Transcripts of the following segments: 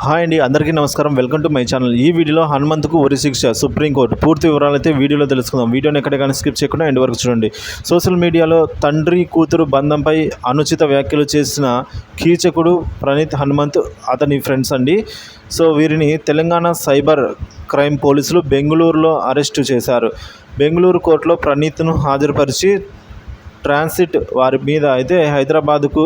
Hi అండి, అందరికీ నమస్కారం. Welcome to my channel. ఈ వీడియోలో హనుమంతుకు ఉరి శిక్ష, సుప్రీంకోర్టు పూర్తి వివరాలు అయితే వీడియోలో తెలుసుకుందాం. వీడియోని ఎక్కడ కానీ స్కిప్ చేయకుండా ఎండ్ వరకు చూడండి. సోషల్ మీడియాలో తండ్రి కూతురు బంధంపై అనుచిత వ్యాఖ్యలు చేసిన కీచకుడు ప్రణీత్ హనుమంత్, అతని ఫ్రెండ్స్ అండి. సో వీరిని తెలంగాణ సైబర్ క్రైమ్ పోలీసులు బెంగళూరులో అరెస్టు చేశారు. బెంగళూరు కోర్టులో ప్రణీత్ను హాజరుపరిచి ట్రాన్సిట్ వారి మీద అయితే హైదరాబాద్కు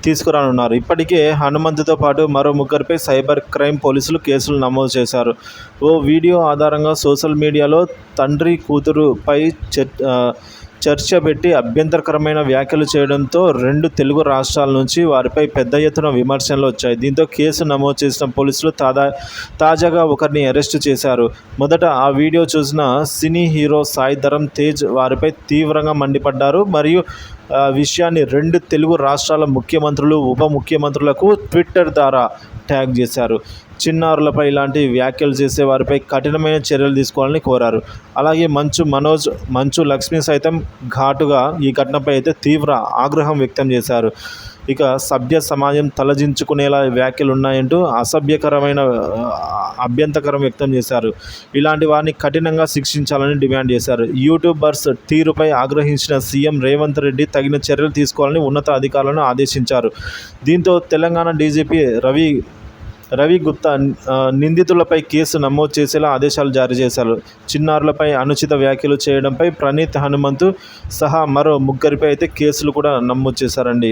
తీసుకురానున్నారు. ఇప్పటికే హనుమంతుతో పాటు మరో ముగ్గురిపై సైబర్ క్రైమ్ పోలీసులు కేసులు నమోదు చేశారు. ఓ వీడియో ఆధారంగా సోషల్ మీడియాలో తండ్రి కూతురుపై చర్చ పెట్టి అభ్యంతరకరమైన వ్యాఖ్యలు చేయడంతో 2 తెలుగు రాష్ట్రాల నుంచి వారిపై పెద్ద ఎత్తున విమర్శలు వచ్చాయి. దీంతో కేసు నమోదు చేసిన పోలీసులు తాజాగా ఒకరిని అరెస్టు చేశారు. మొదట ఆ వీడియో చూసిన సినీ హీరో సాయి ధరమ్ తేజ్ వారిపై తీవ్రంగా మండిపడ్డారు. మరియు విషయాన్ని 2 తెలుగు రాష్ట్రాల ముఖ్యమంత్రులు, ఉప ముఖ్యమంత్రులకు ట్విట్టర్ ద్వారా ట్యాగ్ చేశారు. చిన్నారులపై ఇలాంటి వ్యాఖ్యలు చేసే వారిపై కఠినమైన చర్యలు తీసుకోవాలని కోరారు. అలాగే మంచు మనోజ్, మంచు లక్ష్మి సైతం ఘాటుగా ఈ ఘటనపై అయితే తీవ్ర ఆగ్రహం వ్యక్తం చేశారు. ఇక సభ్య సమాజం తలదించుకునేలా వ్యాఖ్యలు ఉన్నాయంటూ అభ్యంతరకరం వ్యక్తం చేశారు. ఇలాంటి వారిని కఠినంగా శిక్షించాలని డిమాండ్ చేశారు. యూట్యూబర్స్ తీరుపై ఆగ్రహించిన సీఎం రేవంత్ రెడ్డి తగిన చర్యలు తీసుకోవాలని ఉన్నత అధికారులను ఆదేశించారు. దీంతో తెలంగాణ డీజీపీ రవి గుప్తా నిందితులపై కేసు నమోదు చేసేలా ఆదేశాలు జారీ చేశారు. చిన్నారులపై అనుచిత వ్యాఖ్యలు చేయడంపై ప్రణీత్ హనుమంతు సహా మరో ముగ్గురిపై అయితే కేసులు కూడా నమోదు చేశారండి.